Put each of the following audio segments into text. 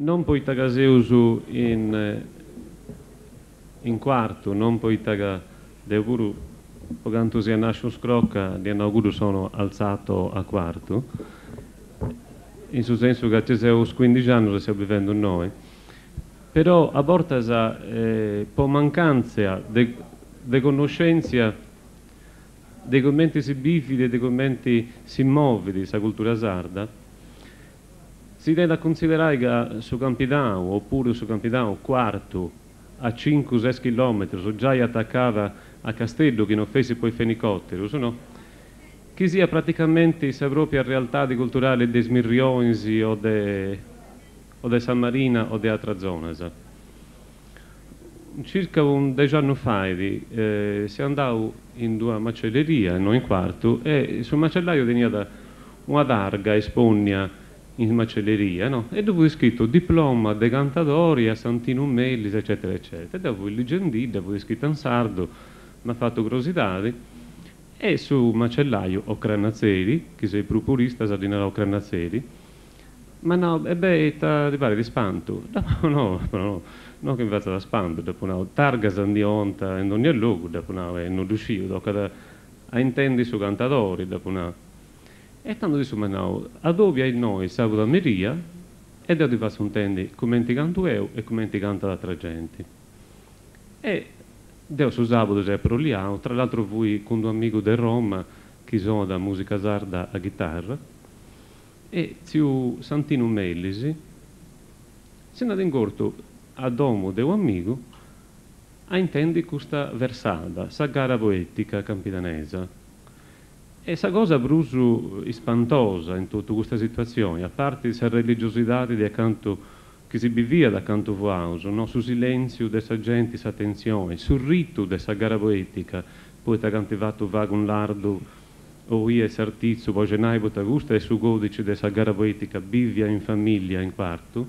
non poi tagaseusu in quarto, non poi taga de puru, quando si nasce scrocca, di auguro sono alzato a quarto, in sul senso che ci siamo 15 anni lo stiamo vivendo noi, però a volte po' mancanza di conoscenza dei commenti si bifidi e dei commenti si movidi di cultura sarda, si deve considerare che su Campidano, oppure su Campidano, quarto, a 5-6 km, già attaccava a Castello, che non fece poi fenicottero, no? Che sia praticamente la propria realtà di culturale dei Smirrionsi o de San Marina o di altra zona. Circa un 10 anni fa si andava in una macelleria, non in quarto, e sul macellaio tenia una targa espugna in macelleria, no? E dopo è scritto diploma de cantatori a Santino Mellis, eccetera, eccetera. E dopo il legendì, dopo è scritto in sardo, mi ha fatto curiosità. E su macellaio ho Cranazzeri, che sei propurista, sa di o Cranazzeri, ma no, e beh, ti pare di spanto? No, che invece da spanto, dopo una targa sandi onta in ogni luogo, dopo una non riuscivo, dopo a intendi su cantatori, dopo una. E tanto di insomma, no, a dove hai noi sabato a Meria, e da dove si intendi come ti canto io e come ti canta l'altra gente. E Deo su sabato c'è Proliano, tra l'altro fui con un amico di Roma, che sono da musica sarda a chitarra, e zio Santino Mellisi, si è andato in corto a domo di un amico a intendi questa versata, sa gara poetica campidanesa. E questa cosa brusu spantosa in tutta questa situazione, a parte questa religiosità di accanto che si vivia da canto vuauso, no? Sul silenzio della gente, sa attenzione, sul rito della gara poetica, poi ti ha cantivato vago un lardo, o io e Sartizio, poi genai gusta e su codice della gara poetica, bivia in famiglia in quarto,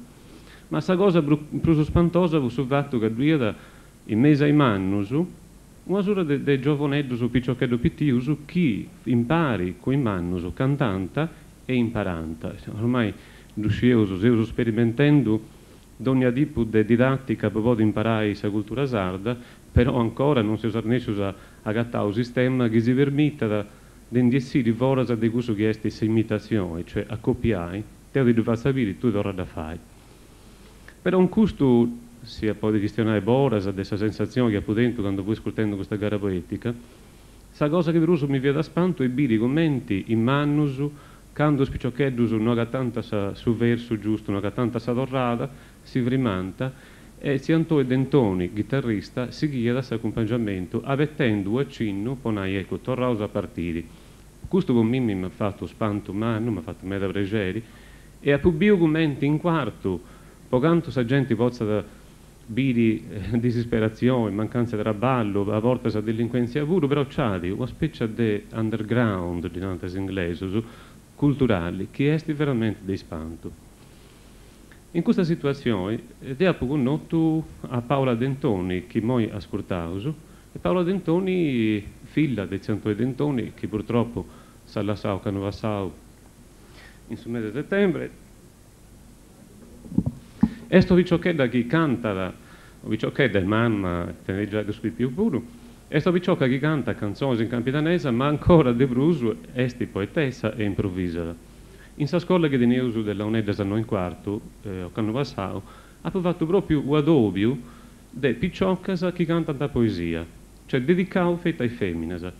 ma questa cosa brusu spantosa sul fatto che lui era in mese ai mannusu, una sura de giovanetto su piccioccheddo pittiusu, chi impari con i mannusu cantanta e imparanta. Ormai riuscioso, seuso sperimentando ogni tipo di didattica per poter imparare questa cultura sarda, però ancora non si usa nessuno a gattare un sistema che si permetta di indiessire fuori di questo che è questa imitazione, cioè a copiare, te devi far sapere tu dovrà da fare. Però un custo si può questionare Boras, questa sensazione che ha dentro quando voi ascoltando questa gara poetica, questa cosa che per uso mi viene da spanto è biri commenti in mannusu, quando spiccioccheddu non ha tanta su verso giusto, non ha tanta sa torrada, si vrimanta e si Antò Dentoni, chitarrista, si guida da questo accompagnamento, avvettendo a cinno, ponai ecco, torrausa a partire. Questo con me mi ha fatto spanto manno, mi ha fatto meta pregeri, e a pubblico commenti in quarto, pocanto sa gente pozza da biri disperazione, mancanza di raballo, a volte sa delinquenza pure, però c'è una specie di underground, di nantes inglese, culturali, che è veramente di spanto. In questa situazione, dopo conosciuto a Paola Dentoni, che noi ascoltavo, e Paola Dentoni, figlia di Sant'Oe Dentoni, che purtroppo sa lasciato Canovassau in sul mese di settembre, e sto viciochedda che canta, viciochedda è mamma, te ne già che più puro, e sto vicioca che canta canzoni in campidanese, ma ancora de bruso, esti poetessa e improvvisa. In sa scuola che tenia uso della Unedda Sanno in quarto, a Canovassau, ha fatto proprio un adobio de picciocca che canta da poesia, cioè dedicato fetta ai femmine.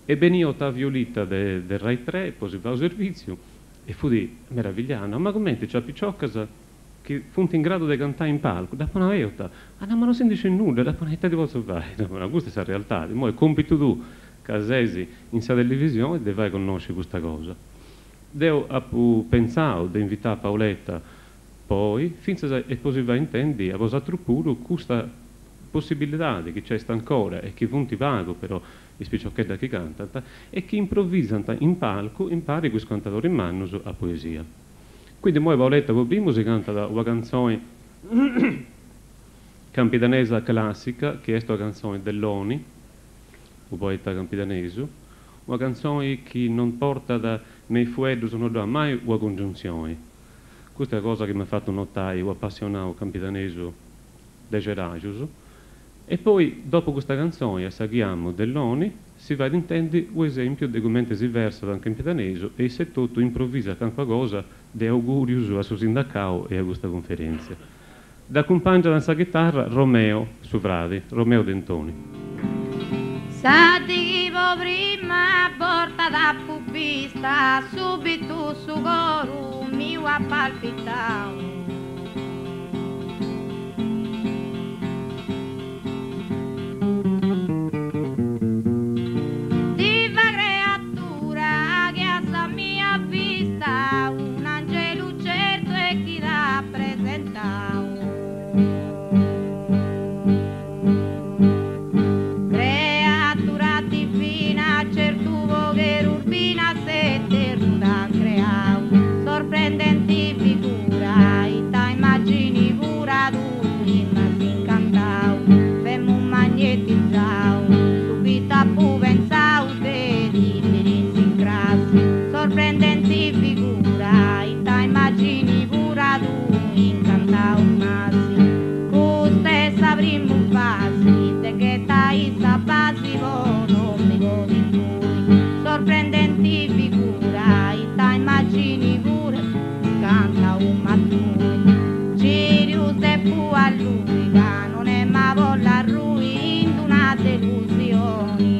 E benio Ottavio Litta del Rai 3, poi si va al servizio, e fu di meravigliano, ma come c'è picciocca che fu in grado di cantare in palco, dopo una volta, no, ma non si dice nulla, dopo una ti posso fare, dopo una questa è la realtà, mo è compito tu, casesi in sa televisione, devi conoscere questa cosa. Devo pensato di invitare Paoletta, poi, finché e così va intendi, a vostro pure questa possibilità che c'è ancora e che funti vago però i spicciocchetti che cantano e che improvvisano in palco impari questo cantatore in mano a poesia. Quindi noi Paoletta primo si canta una canzone campidanesa classica, che è la canzone dell'Oni, un poeta campidanese, una canzone che non porta da nei fueddu sono da mai una congiunzione. Questa è la cosa che mi ha fatto notare o appassionato al Campitaneso de Geragius. E poi, dopo questa canzone, assaghiamo dell'Oni, si va ad intendere un esempio di come si versa dal Campitaneso e se tutto improvvisa tanta cosa de augurius a suo sindacato e a questa conferenza. Da accompagna la chitarra Romeo Suvradi, Romeo Dentoni. Sadivo prima porta da pubista, subito su coro mi va palpitao. Diva creatura che a sa mia vista, un angelo certo e chi rappresentao. Sorprendenti figura, e ta immagini pura tu, ma si incantau, femmo un magnetizzau, subito a pu pensau, te di venirsi in crasi. Sorprendenti figura, e ta immagini pura tu, incantau, ma si, cu stessa prima fase, te che tai sa basi, non mi godi tu. Sorprendenti figura, e ta immagini pura, canta un mattone, Cirius e fu a lui, che non è mai volla ruì in una delusione.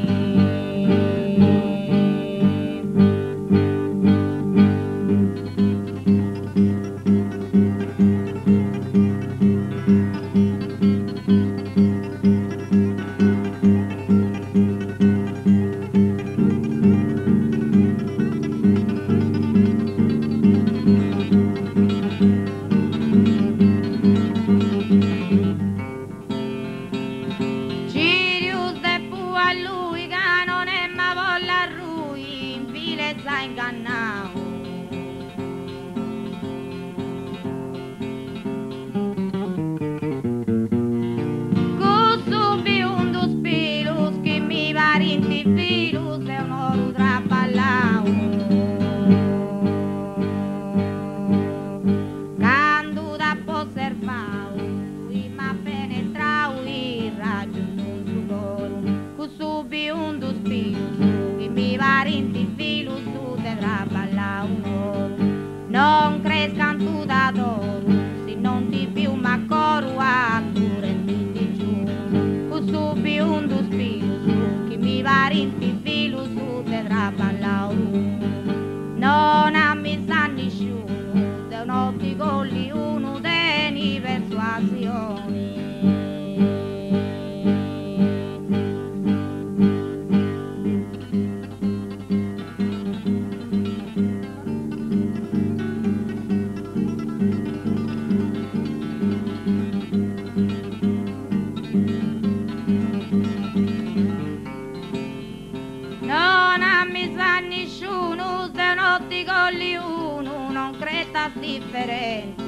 Non crescan tu da d'oro, se non ti più ma coro a tu renditi giù. Questo più un dos più, che mi va rinti filo su te traballa non ha mi sa nessuno, de un ottico lì uno deni persuasioni. Colli uno non creta differenti.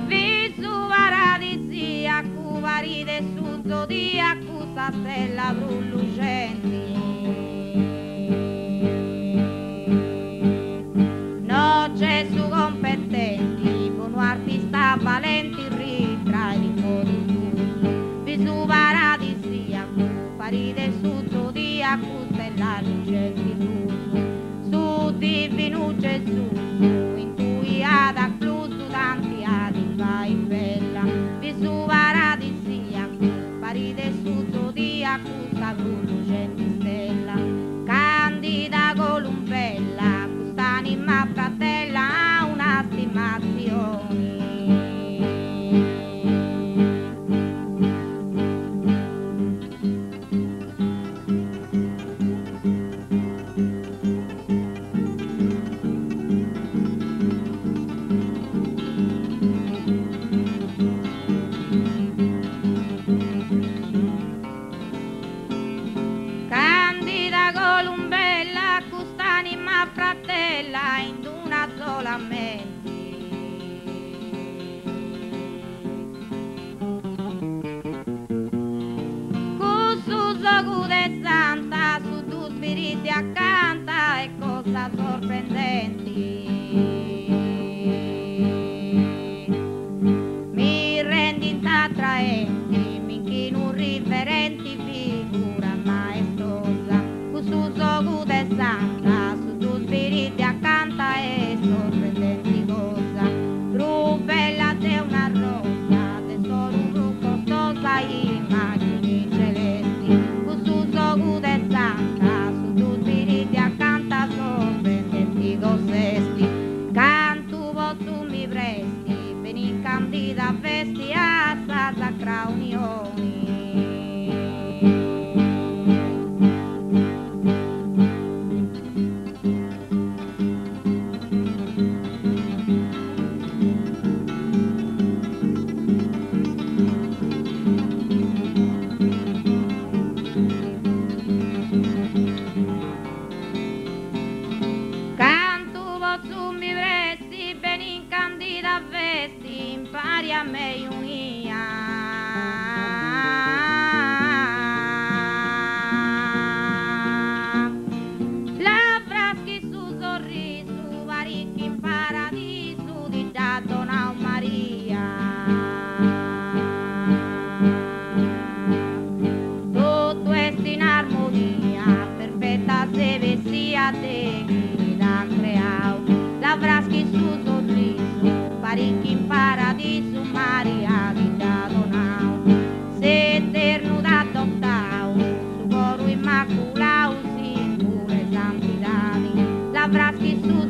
Visu paradisiaco, varide su zodiaco, sa stella brullugenti. No c'è su competenti, buon artista valenti, ritrai di fuori. Visu paradisiaco, paride su zodiaco, stella luce di su divino Gesù, intuiata clusu tanti adi vai bella, visu paradisiaco, paride su zodiaco, sta luce di stella, candida columbella, quest'anima fratella ha una stimazione. Fratella in una sola mente, con su sacude santa, su tu spiriti sorprendenti. Mi rendi attraenti, mi inchino riverenti, figura maestosa, su sogu de santa, su tu spiriti accanta e sorprendenti cosa. Più bella de una rosa, tesoro più costosa, immagini celesti, su sogu de santa, su tu spiriti accanta, sorprendenti gossesti. Cantu tu mi presti, ben incandida vesti a sa sacra unioni. Tu mi vresti ben incandida vesti, impari a me unia. La fraschi su sorriso, varicchi in paradiso, di da Donna Maria. Tutto è in armonia, perfetta se vestia te chi l'ha creato. La fraschi su sorriso, parecchi in paradiso, Maria di da Donau. Se eterno da dottau, su coro immaculao, simbolo e santità. La fraschi su